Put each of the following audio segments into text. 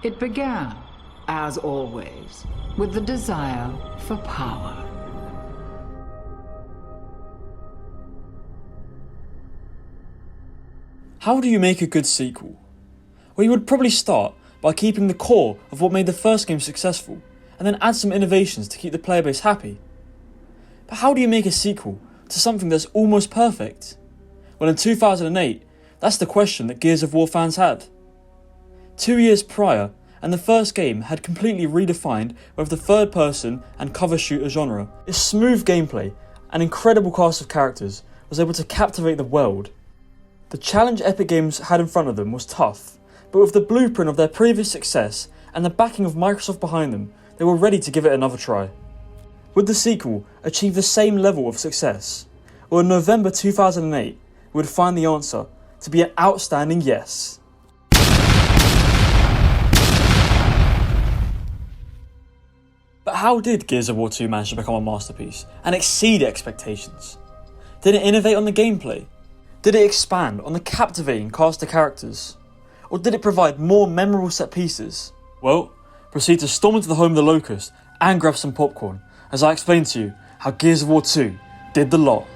It began, as always, with the desire for power. How do you make a good sequel? Well, you would probably start by keeping the core of what made the first game successful, and then add some innovations to keep the player base happy. But how do you make a sequel to something that's almost perfect? Well, in 2008, that's the question that Gears of War fans had. 2 years prior, and the first game had completely redefined both the third person and cover shooter genre. Its smooth gameplay and incredible cast of characters was able to captivate the world. The challenge Epic Games had in front of them was tough, but with the blueprint of their previous success and the backing of Microsoft behind them, they were ready to give it another try. Would the sequel achieve the same level of success? Well, in November 2008, we would find the answer to be an outstanding yes. But how did Gears of War 2 manage to become a masterpiece and exceed expectations? Did it innovate on the gameplay? Did it expand on the captivating cast of characters? Or did it provide more memorable set pieces? Well, proceed to storm into the home of the Locust and grab some popcorn as I explain to you how Gears of War 2 did the lot.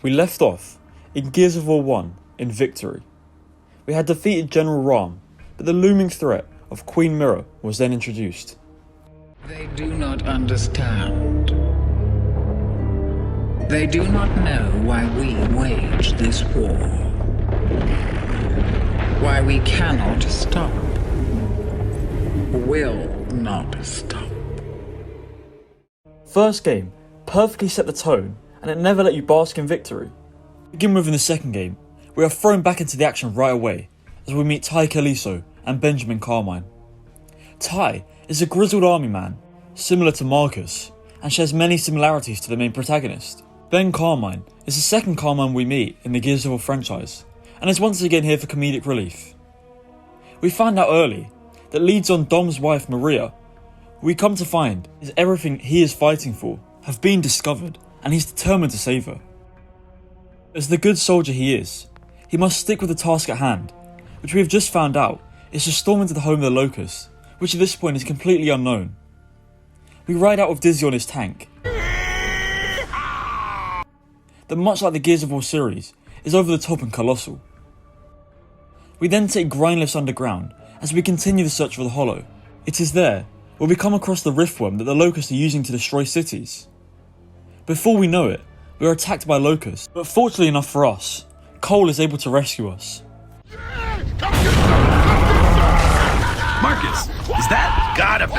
We left off in Gears of War 1 in Victory. We had defeated General Rahm, but the looming threat of Queen Myrrah was then introduced. They do not understand. They do not know why we wage this war. Why we cannot stop. Will not stop. First game perfectly set the tone, and it never let you bask in victory. To begin with in the second game, we are thrown back into the action right away as we meet Ty Caliso and Benjamin Carmine. Ty is a grizzled army man, similar to Marcus, and shares many similarities to the main protagonist. Ben Carmine is the second Carmine we meet in the Gears of War franchise, and is once again here for comedic relief. We find out early that leads on Dom's wife Maria, who we come to find is everything he is fighting for, have been discovered, and he's determined to save her. As the good soldier he is, he must stick with the task at hand, which we have just found out is to storm into the home of the Locust, which at this point is completely unknown. We ride out with Dizzy on his tank, that much like the Gears of War series, is over the top and colossal. We then take grind lifts underground as we continue the search for the Hollow. It is there where we come across the riftworm that the Locusts are using to destroy cities. Before we know it, we are attacked by locusts, but fortunately enough for us, Cole is able to rescue us. Marcus, is that? Gotta be.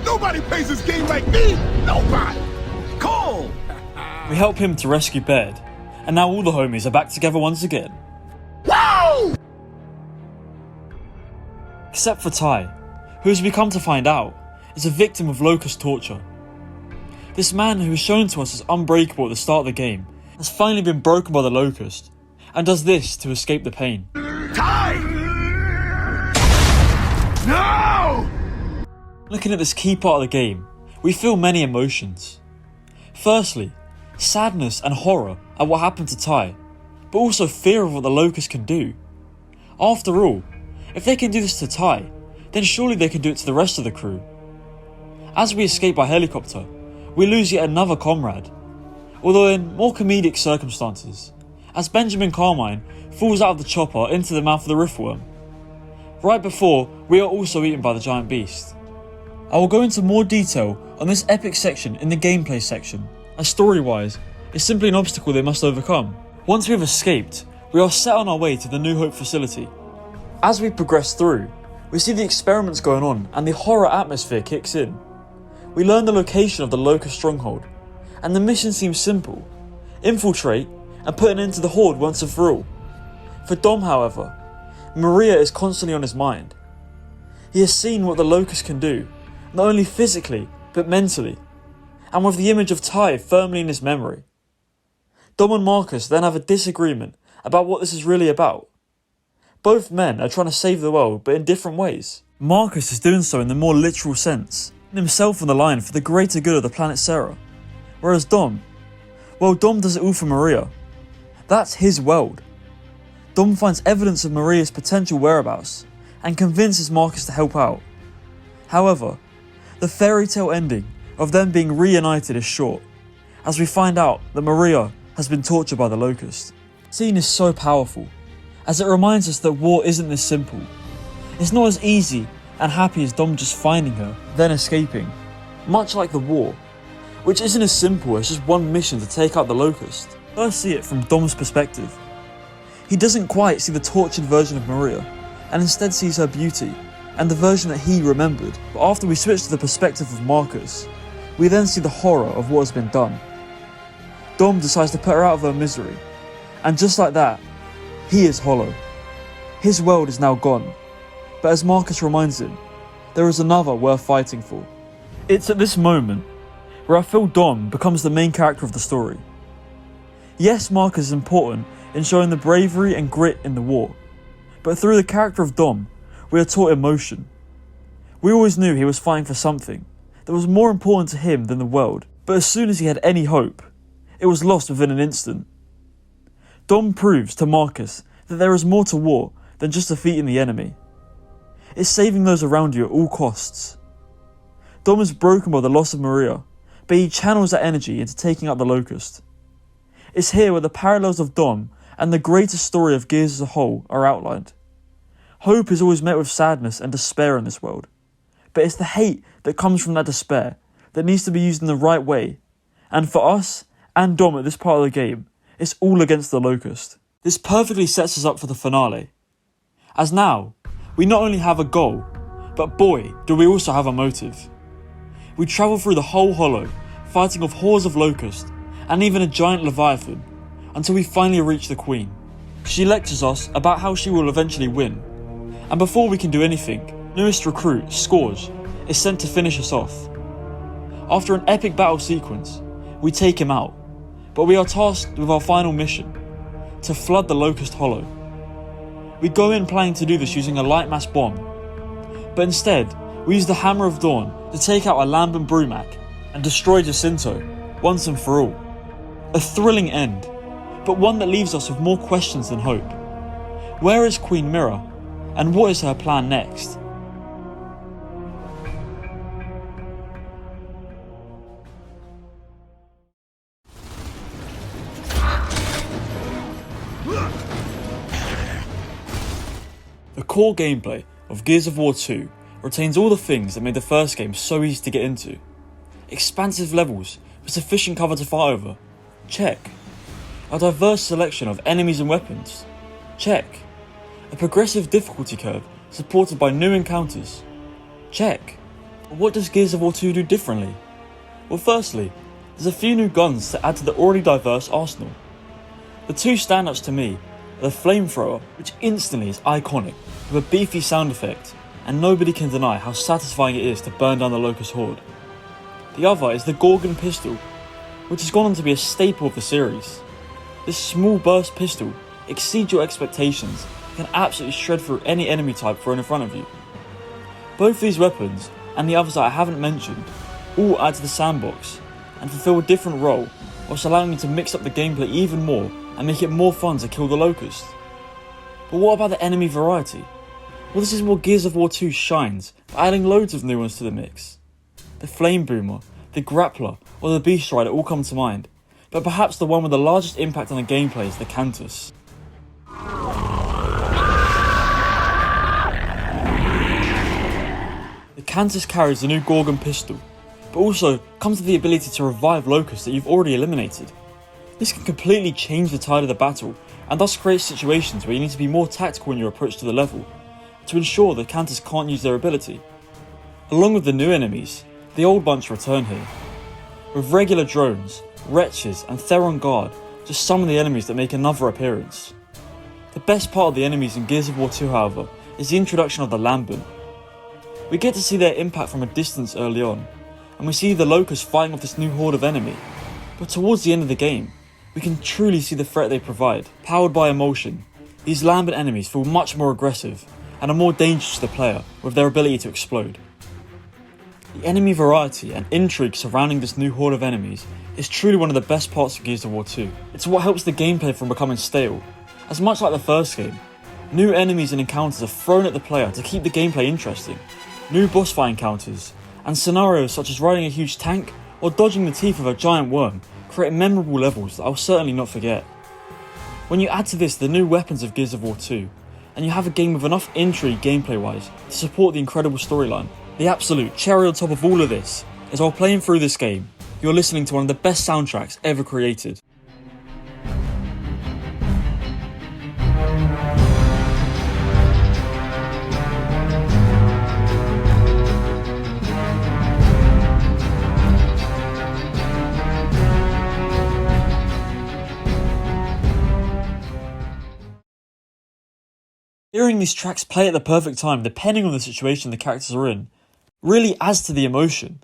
Nobody plays this game like me! Nobody! Cole! We help him to rescue Baird, and now all the homies are back together once again. Woo! Except for Ty, who as we come to find out, is a victim of locust torture. This man who was shown to us as unbreakable at the start of the game has finally been broken by the locust, and does this to escape the pain. Ty! No! Looking at this key part of the game, we feel many emotions. Firstly, sadness and horror at what happened to Ty, but also fear of what the Locust can do. After all, if they can do this to Ty, then surely they can do it to the rest of the crew. As we escape by helicopter, we lose yet another comrade, although in more comedic circumstances, as Benjamin Carmine falls out of the chopper into the mouth of the riftworm, right before we are also eaten by the giant beast. I will go into more detail on this epic section in the gameplay section, as story-wise, it's simply an obstacle they must overcome. Once we have escaped, we are set on our way to the New Hope facility. As we progress through, we see the experiments going on and the horror atmosphere kicks in. We learn the location of the Locust stronghold, and the mission seems simple: infiltrate and put an end to the Horde once and for all. For Dom, however, Maria is constantly on his mind. He has seen what the Locust can do, not only physically, but mentally, and with the image of Ty firmly in his memory. Dom and Marcus then have a disagreement about what this is really about. Both men are trying to save the world, but in different ways. Marcus is doing so in the more literal sense, putting himself on the line for the greater good of the planet Sera. Whereas Dom does it all for Maria. That's his world. Dom finds evidence of Maria's potential whereabouts and convinces Marcus to help out. However, the fairy tale ending of them being reunited is short, as we find out that Maria has been tortured by the Locust. The scene is so powerful, as it reminds us that war isn't this simple. It's not as easy and happy as Dom just finding her, then escaping. Much like the war, which isn't as simple as just one mission to take out the Locust. First see it from Dom's perspective. He doesn't quite see the tortured version of Maria, and instead sees her beauty, and the version that he remembered. But after we switch to the perspective of Marcus, we then see the horror of what has been done. Dom decides to put her out of her misery, and just like that, he is hollow. His world is now gone, but as Marcus reminds him, there is another worth fighting for. It's at this moment where I feel Dom becomes the main character of the story. Yes, Marcus is important in showing the bravery and grit in the war, but through the character of Dom, we are taught emotion. We always knew he was fighting for something that was more important to him than the world, but as soon as he had any hope, it was lost within an instant. Dom proves to Marcus that there is more to war than just defeating the enemy. It's saving those around you at all costs. Dom is broken by the loss of Maria, but he channels that energy into taking out the Locust. It's here where the parallels of Dom and the greater story of Gears as a whole are outlined. Hope is always met with sadness and despair in this world, but it's the hate that comes from that despair that needs to be used in the right way, and for us and Dom at this part of the game, it's all against the Locust. This perfectly sets us up for the finale, as now, we not only have a goal, but boy, do we also have a motive. We travel through the whole Hollow, fighting off hordes of Locusts, and even a giant Leviathan, until we finally reach the Queen. She lectures us about how she will eventually win, and before we can do anything, newest recruit, Scourge, is sent to finish us off. After an epic battle sequence, we take him out, but we are tasked with our final mission, to flood the Locust Hollow. We go in planning to do this using a light mass bomb, but instead, we use the Hammer of Dawn to take out a Lamb and Brumac and destroy Jacinto, once and for all. A thrilling end, but one that leaves us with more questions than hope. Where is Queen Myrrah, and what is her plan next? The core gameplay of Gears of War 2 retains all the things that made the first game so easy to get into. Expansive levels with sufficient cover to fight over, check. A diverse selection of enemies and weapons, check. A progressive difficulty curve supported by new encounters, check. But what does Gears of War 2 do differently? Well, firstly, there's a few new guns to add to the already diverse arsenal. The two standouts to me are the flamethrower, which instantly is iconic with a beefy sound effect, and nobody can deny how satisfying it is to burn down the Locust Horde. The other is the Gorgon pistol, which has gone on to be a staple of the series. This small burst pistol exceeds your expectations and can absolutely shred through any enemy type thrown in front of you. Both these weapons, and the others that I haven't mentioned, all add to the sandbox and fulfill a different role, whilst allowing me to mix up the gameplay even more and make it more fun to kill the Locust. But what about the enemy variety? Well, this is where Gears of War 2 shines by adding loads of new ones to the mix. The Flame Boomer, the Grappler, or the Beast Rider all come to mind, but perhaps the one with the largest impact on the gameplay is the Cantus. The Cantus carries the new Gorgon pistol, but also comes with the ability to revive Locusts that you've already eliminated. This can completely change the tide of the battle, and thus create situations where you need to be more tactical in your approach to the level, to ensure the counters can't use their ability. Along with the new enemies, the old bunch return here. With regular drones, wretches and Theron Guard just some of the enemies that make another appearance. The best part of the enemies in Gears of War 2, however, is the introduction of the Lambent. We get to see their impact from a distance early on, and we see the Locusts fighting off this new horde of enemy, but towards the end of the game, we can truly see the threat they provide. Powered by emotion, these Lambent enemies feel much more aggressive and are more dangerous to the player with their ability to explode. The enemy variety and intrigue surrounding this new horde of enemies is truly one of the best parts of Gears of War 2. It's what helps the gameplay from becoming stale, as much like the first game. New enemies and encounters are thrown at the player to keep the gameplay interesting. New boss fight encounters, and scenarios such as riding a huge tank or dodging the teeth of a giant worm create memorable levels that I'll certainly not forget. When you add to this the new weapons of Gears of War 2, and you have a game with enough intrigue gameplay wise to support the incredible storyline, the absolute cherry on top of all of this is while playing through this game, you're listening to one of the best soundtracks ever created. Hearing these tracks play at the perfect time, depending on the situation the characters are in, really adds to the emotion,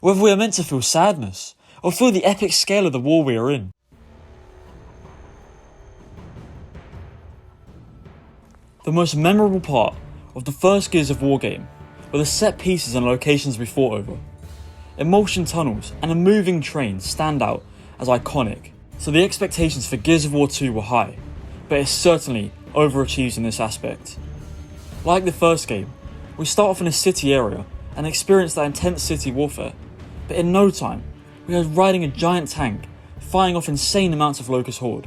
whether we are meant to feel sadness, or feel the epic scale of the war we are in. The most memorable part of the first Gears of War game were the set pieces and locations we fought over. Emulsion tunnels and a moving train stand out as iconic, so the expectations for Gears of War 2 were high, but it certainly overachieves in this aspect. Like the first game, we start off in a city area and experience that intense city warfare, but in no time, we are riding a giant tank, firing off insane amounts of Locust Horde.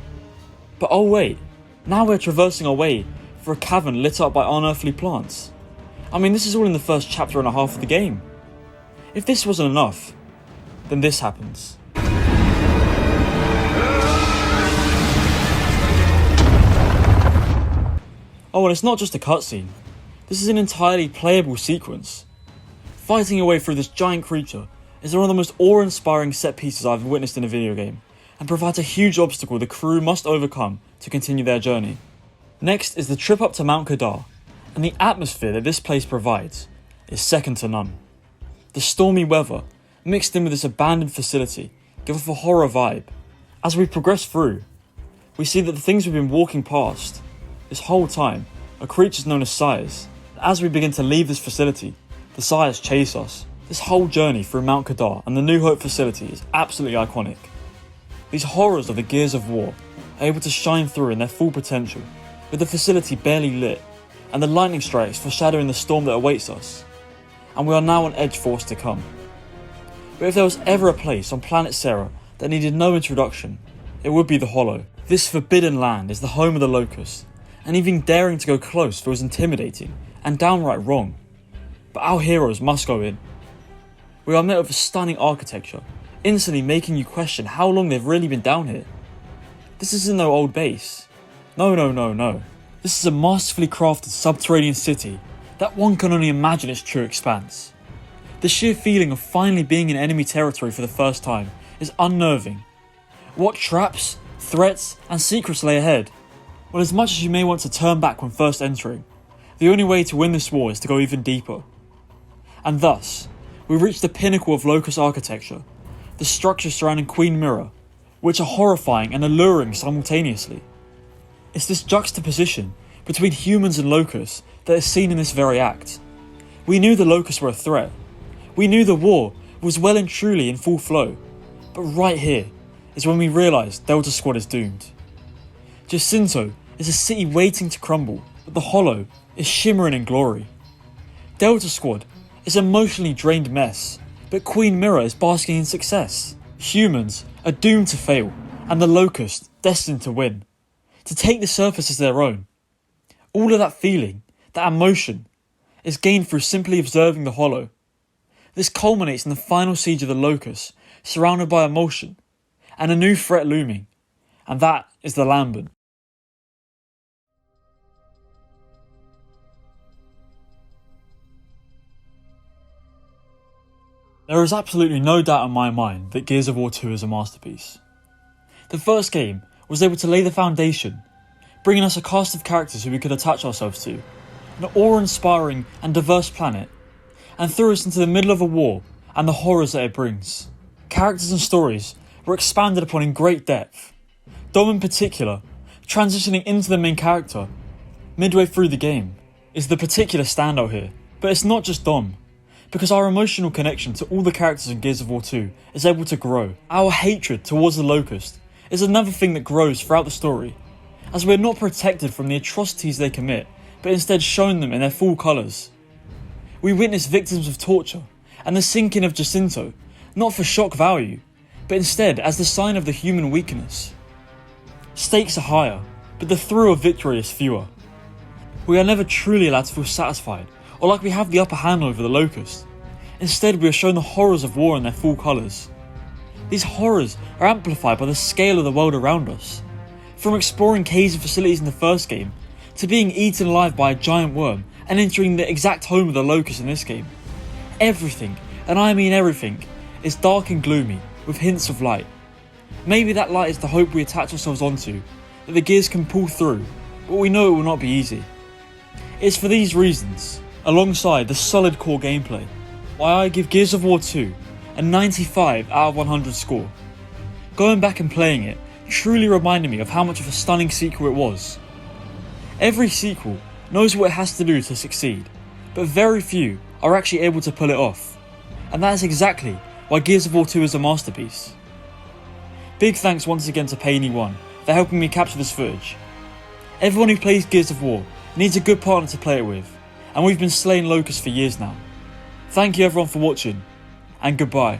But oh wait, now we're traversing our way through a cavern lit up by unearthly plants. I mean, this is all in the first chapter and a half of the game. If this wasn't enough, then this happens. Oh, and it's not just a cutscene. This is an entirely playable sequence. Fighting your way through this giant creature is one of the most awe-inspiring set pieces I've witnessed in a video game, and provides a huge obstacle the crew must overcome to continue their journey. Next is the trip up to Mount Kadar, and the atmosphere that this place provides is second to none. The stormy weather, mixed in with this abandoned facility, give off a horror vibe. As we progress through, we see that the things we've been walking past this whole time are creatures known as sires. As we begin to leave this facility, the sires chase us. This whole journey through Mount Kadar and the New Hope facility is absolutely iconic. These horrors of the Gears of War are able to shine through in their full potential, with the facility barely lit, and the lightning strikes foreshadowing the storm that awaits us. And we are now on edge for what's to come. But if there was ever a place on planet Sera that needed no introduction, it would be the Hollow. This forbidden land is the home of the Locust, and even daring to go close feels intimidating and downright wrong. But our heroes must go in. We are met with a stunning architecture, instantly making you question how long they've really been down here. This isn't no old base. No. This is a masterfully crafted subterranean city that one can only imagine its true expanse. The sheer feeling of finally being in enemy territory for the first time is unnerving. What traps, threats, and secrets lay ahead? Well, as much as you may want to turn back when first entering, the only way to win this war is to go even deeper. And thus, we reach the pinnacle of Locust architecture, the structures surrounding Queen Myrrah, which are horrifying and alluring simultaneously. It's this juxtaposition between humans and Locusts that is seen in this very act. We knew the Locusts were a threat. We knew the war was well and truly in full flow. But right here is when we realise Delta Squad is doomed. Jacinto is a city waiting to crumble, but the Hollow is shimmering in glory. Delta Squad is an emotionally drained mess, but Queen Myrrah is basking in success. Humans are doomed to fail, and the Locust destined to win, to take the surface as their own. All of that feeling, that emotion, is gained through simply observing the Hollow. This culminates in the final siege of the Locust, surrounded by emotion, and a new threat looming, and that is the Lambent. There is absolutely no doubt in my mind that Gears of War 2 is a masterpiece. The first game was able to lay the foundation, bringing us a cast of characters who we could attach ourselves to, an awe-inspiring and diverse planet, and threw us into the middle of a war and the horrors that it brings. Characters and stories were expanded upon in great depth, Dom in particular, transitioning into the main character midway through the game, is the particular standout here. But it's not just Dom, because our emotional connection to all the characters in Gears of War 2 is able to grow. Our hatred towards the Locust is another thing that grows throughout the story, as we're not protected from the atrocities they commit, but instead shown them in their full colours. We witness victims of torture and the sinking of Jacinto, not for shock value, but instead as the sign of the human weakness. Stakes are higher, but the thrill of victory is fewer. We are never truly allowed to feel satisfied or like we have the upper hand over the Locust. Instead, we are shown the horrors of war in their full colours. These horrors are amplified by the scale of the world around us. From exploring caves and facilities in the first game, to being eaten alive by a giant worm and entering the exact home of the Locust in this game. Everything, and I mean everything, is dark and gloomy, with hints of light. Maybe that light is the hope we attach ourselves onto, that the Gears can pull through, but we know it will not be easy. It's for these reasons, alongside the solid core gameplay, why I give Gears of War 2 a 95 out of 100 score. Going back and playing it truly reminded me of how much of a stunning sequel it was. Every sequel knows what it has to do to succeed, but very few are actually able to pull it off, and that is exactly why Gears of War 2 is a masterpiece. Big thanks once again to Payne1 for helping me capture this footage. Everyone who plays Gears of War needs a good partner to play it with, and we've been slaying Locusts for years now. Thank you everyone for watching, and goodbye.